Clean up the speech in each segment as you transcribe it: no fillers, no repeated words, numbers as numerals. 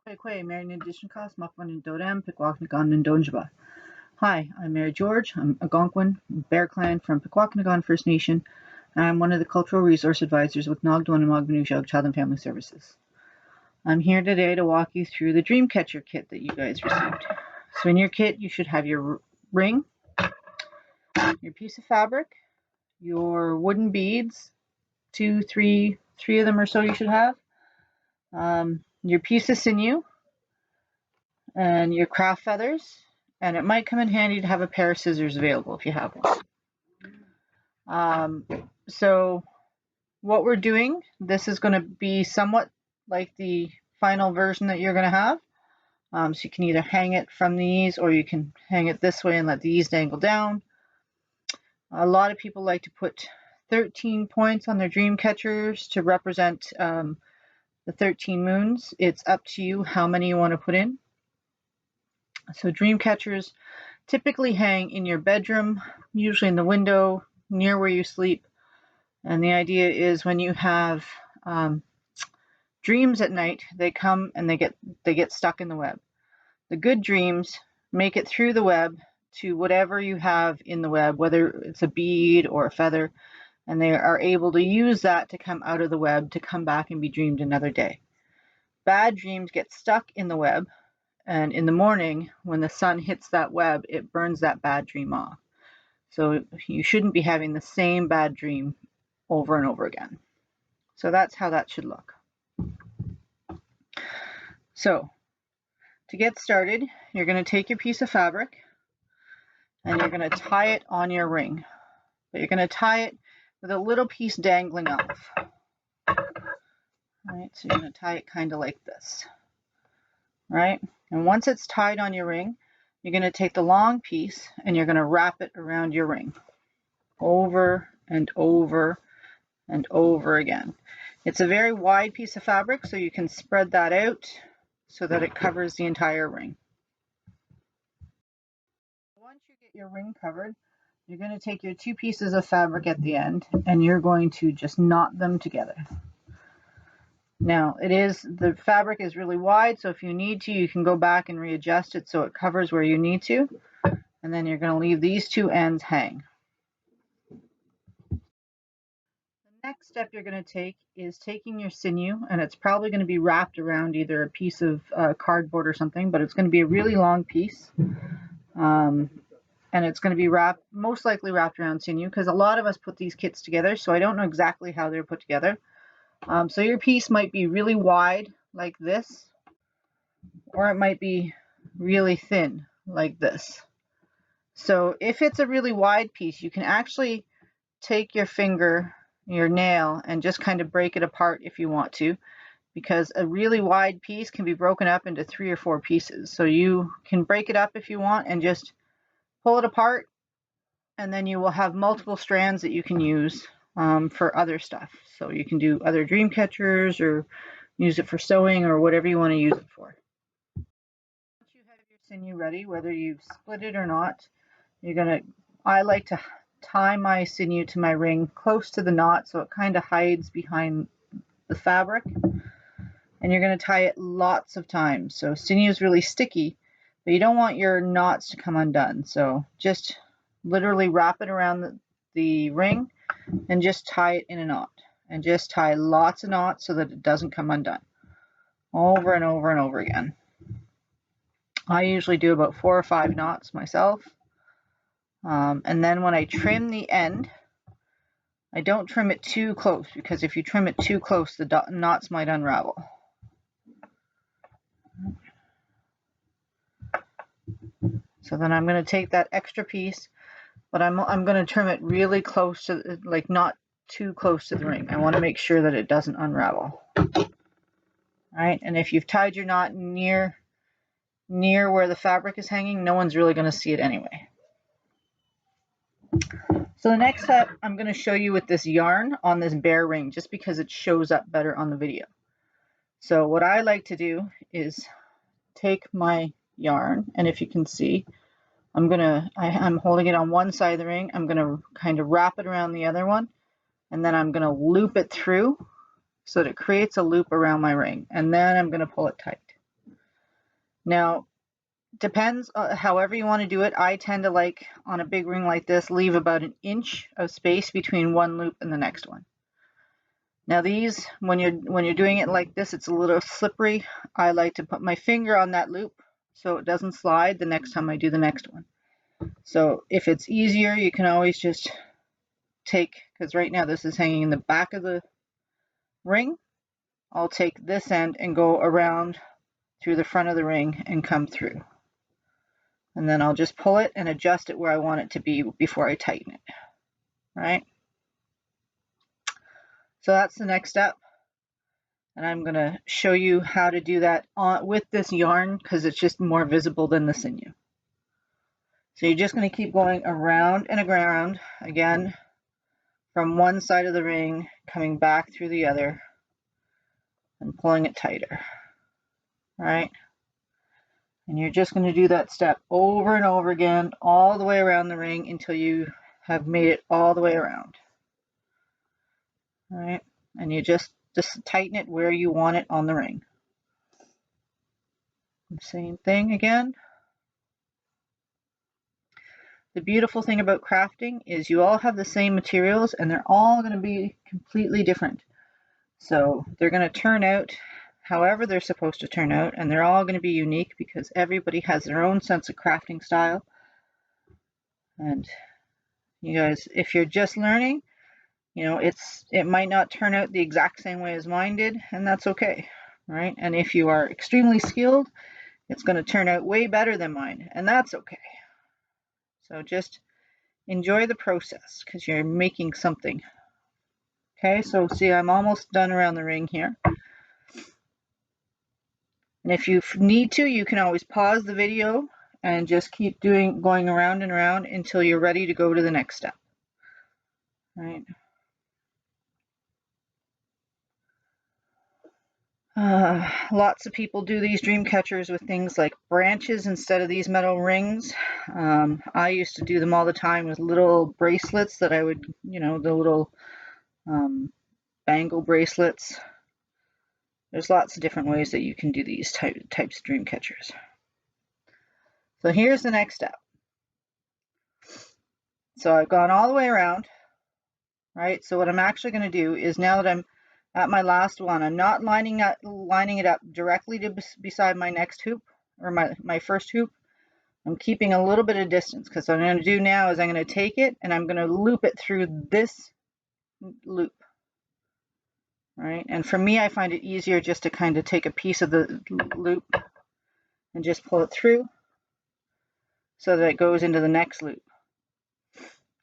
Kwe Mary Nindishnikas, Makwan Dodam, Pequawknagon Ndonjaba. Hi, I'm Mary George. I'm Algonquin Bear Clan from Pequawknagon First Nation, and I'm one of the Cultural Resource Advisors with Dnaagdawenmag Binnoojiiyag Child and Family Services. I'm here today to walk you through the Dreamcatcher kit that you guys received. So in your kit, you should have your ring, your piece of fabric, your wooden beads, three of them or so you should have, your piece of sinew, and your craft feathers, and it might come in handy to have a pair of scissors available if you have one. So what we're doing, this is going to be somewhat like the final version that you're going to have. So you can either hang it from these, or you can hang it this way and let these dangle down. A lot of people like to put 13 points on their dream catchers to represent the 13 moons. It's up to you how many you want to put in. So dream catchers typically hang in your bedroom, usually in the window near where you sleep. And the idea is when you have dreams at night, they come and they get stuck in the web. The good dreams make it through the web to whatever you have in the web, whether it's a bead or a feather, and they are able to use that to come out of the web to come back and be dreamed another day. Bad dreams get stuck in the web, and in the morning when the sun hits that web, it burns that bad dream off. So you shouldn't be having the same bad dream over and over again. So that's how that should look. So to get started, you're going to take your piece of fabric and you're going to tie it on your ring. But you're going to tie it with a little piece dangling off. Right, so you're going to tie it kind of like this. Right, and once it's tied on your ring, you're going to take the long piece and you're going to wrap it around your ring over and over and over again. It's a very wide piece of fabric, so you can spread that out so that it covers the entire ring. Once you get your ring covered, you're going to take your two pieces of fabric at the end and you're going to just knot them together. Now, the fabric is really wide, so if you need to, you can go back and readjust it so it covers where you need to. And then you're going to leave these two ends hang. The next step you're going to take is taking your sinew, and it's probably going to be wrapped around either a piece of cardboard or something, but it's going to be a really long piece. And it's going to be most likely wrapped around sinew, because a lot of us put these kits together, so I don't know exactly how they're put together. So your piece might be really wide like this, or it might be really thin like this. So if it's a really wide piece, you can actually take your finger, your nail, and just kind of break it apart if you want to, because a really wide piece can be broken up into 3 or 4 pieces. So you can break it up if you want and just pull it apart, and then you will have multiple strands that you can use for other stuff. So you can do other dream catchers or use it for sewing or whatever you want to use it for. Once you have your sinew ready, whether you've split it or not, I like to tie my sinew to my ring close to the knot so it kind of hides behind the fabric. And you're going to tie it lots of times. So sinew is really sticky, but you don't want your knots to come undone. So just literally wrap it around the ring and just tie it in a knot. And just tie lots of knots so that it doesn't come undone. Over and over and over again. I usually do about 4 or 5 knots myself. And then when I trim the end, I don't trim it too close, because if you trim it too close, the knots might unravel. So then I'm going to take that extra piece, but I'm going to trim it really close to, like not too close to the ring. I want to make sure that it doesn't unravel. All right, and if you've tied your knot near where the fabric is hanging, no one's really going to see it anyway. So the next step I'm going to show you with this yarn on this bear ring, just because it shows up better on the video. So what I like to do is take my yarn, and if you can see, I'm holding it on one side of the ring. I'm going to kind of wrap it around the other one, and then I'm going to loop it through so that it creates a loop around my ring, and then I'm going to pull it tight. Now, depends however you want to do it. I tend to like, on a big ring like this, leave about an inch of space between one loop and the next one. Now these, when you're doing it like this, it's a little slippery. I like to put my finger on that loop so it doesn't slide the next time I do the next one. So if it's easier, you can always just take, because right now this is hanging in the back of the ring, I'll take this end and go around through the front of the ring and come through. And then I'll just pull it and adjust it where I want it to be before I tighten it, right? So that's the next step. And I'm going to show you how to do that with this yarn because it's just more visible than the sinew. So you're just going to keep going around and around again from one side of the ring, coming back through the other and pulling it tighter, right? And you're just going to do that step over and over again all the way around the ring until you have made it all the way around, all right? And you just tighten it where you want it on the ring. Same thing again. The beautiful thing about crafting is you all have the same materials and they're all going to be completely different. So they're going to turn out however they're supposed to turn out, and they're all going to be unique because everybody has their own sense of crafting style. And you guys, if you're just learning, you know, it might not turn out the exact same way as mine did, and that's okay, right? And if you are extremely skilled, it's going to turn out way better than mine, and that's okay. So just enjoy the process because you're making something. Okay, so see, I'm almost done around the ring here. And if you need to, you can always pause the video and just keep going around and around until you're ready to go to the next step. Right. Lots of people do these dream catchers with things like branches instead of these metal rings. I used to do them all the time with little bracelets that I would, you know, the little bangle bracelets. There's lots of different ways that you can do these types of dream catchers. So here's the next step. So I've gone all the way around, right? So what I'm actually going to do is, now that I'm at my last one, I'm not lining it up directly beside my next hoop or my first hoop. I'm keeping a little bit of distance because what I'm going to do now is I'm going to take it and I'm going to loop it through this loop, right? And for me, I find it easier just to kind of take a piece of the loop and just pull it through so that it goes into the next loop.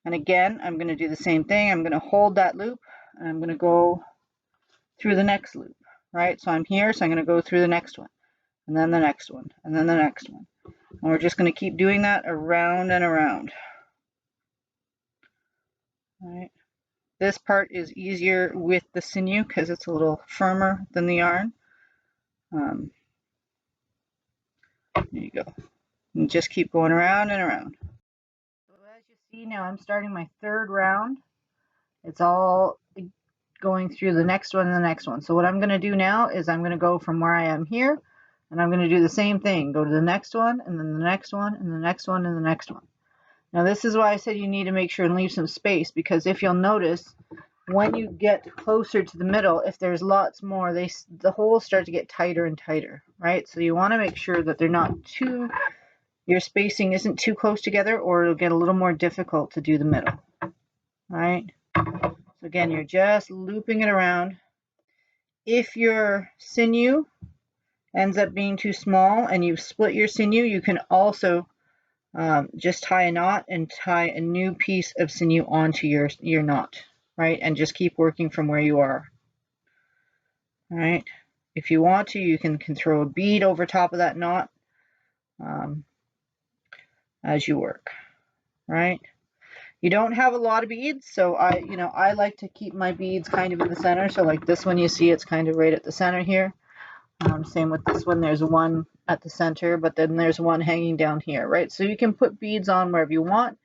And again, I'm going to do the same thing. I'm going to hold that loop and I'm going to go through the next loop, right? So I'm here, so I'm going to go through the next one, and then the next one, and then the next one. And we're just going to keep doing that around and around. All right. This part is easier with the sinew because it's a little firmer than the yarn. There you go. And just keep going around and around. So as you see now, I'm starting my third round. It's all going through the next one and the next one. So what I'm going to do now is I'm going to go from where I am here, and I'm going to do the same thing. Go to the next one, and then the next one, and the next one, and the next one. Now this is why I said you need to make sure and leave some space, because if you'll notice, when you get closer to the middle, if there's lots more, the holes start to get tighter and tighter, right? So you want to make sure that they're not your spacing isn't too close together, or it'll get a little more difficult to do the middle, right? So again, you're just looping it around. If your sinew ends up being too small and you've split your sinew, you can also just tie a knot and tie a new piece of sinew onto your knot, right? And just keep working from where you are. All right. If you want to, you can throw a bead over top of that knot as you work, right? You don't have a lot of beads, so I like to keep my beads kind of in the center. So like this one, you see it's kind of right at the center here. Same with this one, there's one at the center, but then there's one hanging down here, right? So you can put beads on wherever you want,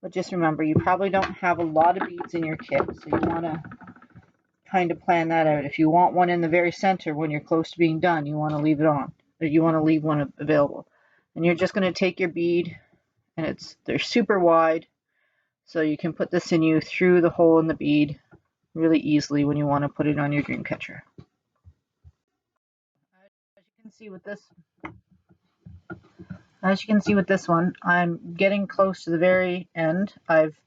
but just remember, you probably don't have a lot of beads in your kit, so you want to kind of plan that out. If you want one in the very center when you're close to being done, you want to leave it on. you want to leave one available. And you're just going to take your bead, and they're super wide, so you can put the sinew through the hole in the bead really easily when you want to put it on your Dreamcatcher. As you can see with this one, I'm getting close to the very end. I've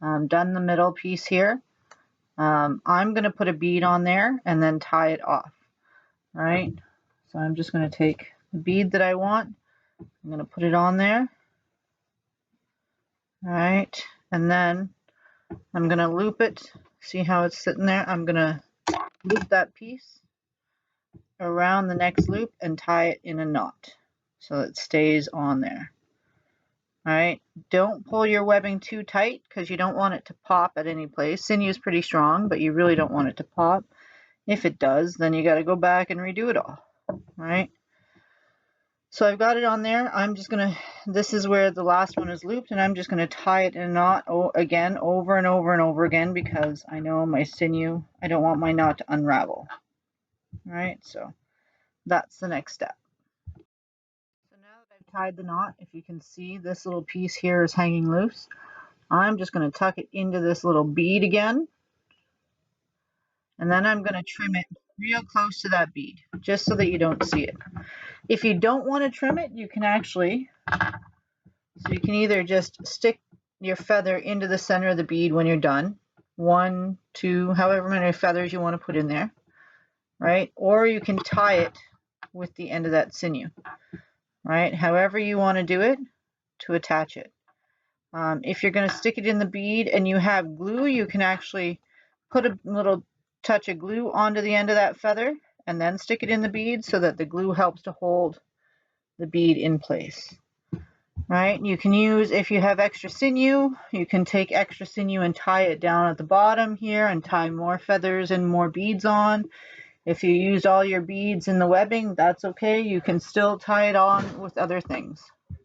done the middle piece here. I'm going to put a bead on there and then tie it off. All right, so I'm just going to take the bead that I want. I'm going to put it on there. All right, and then I'm going to loop it. See how it's sitting there? I'm going to loop that piece around the next loop and tie it in a knot so it stays on there. All right, don't pull your webbing too tight because you don't want it to pop at any place. Sinew is pretty strong, but you really don't want it to pop. If it does, then you got to go back and redo it all. All right. So I've got it on there. I'm just gonna, this is where the last one is looped, and I'm just gonna tie it in a knot again, over and over and over again, because I know my sinew, I don't want my knot to unravel. All right, so that's the next step. So now that I've tied the knot, if you can see, this little piece here is hanging loose. I'm just gonna tuck it into this little bead again, and then I'm gonna trim it real close to that bead, just so that you don't see it. If you don't want to trim it, you can actually, so you can either just stick your feather into the center of the bead when you're done, 1, 2, however many feathers you want to put in there, right? Or you can tie it with the end of that sinew, right? However you want to do it to attach it. If you're going to stick it in the bead and you have glue, you can actually put a little touch of glue onto the end of that feather and then stick it in the bead so that the glue helps to hold the bead in place. Right, you can use, if you have extra sinew, you can take extra sinew and tie it down at the bottom here and tie more feathers and more beads on. If you used all your beads in the webbing, that's okay. You can still tie it on with other things. You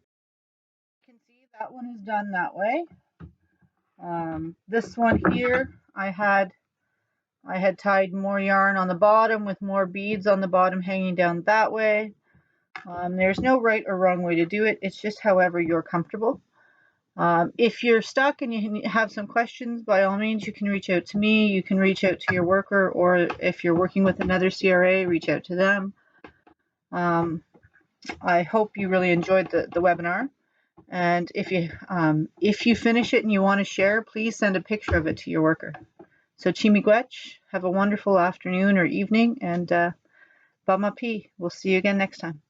can see that one is done that way. This one here, I had tied more yarn on the bottom with more beads on the bottom hanging down that way. There's no right or wrong way to do it. It's just however you're comfortable. If you're stuck and you have some questions, by all means, you can reach out to me. You can reach out to your worker, or if you're working with another CRA, reach out to them. I hope you really enjoyed the webinar. And if you finish it and you want to share, please send a picture of it to your worker. So Chimigwech, have a wonderful afternoon or evening, and Bamapi. We'll see you again next time.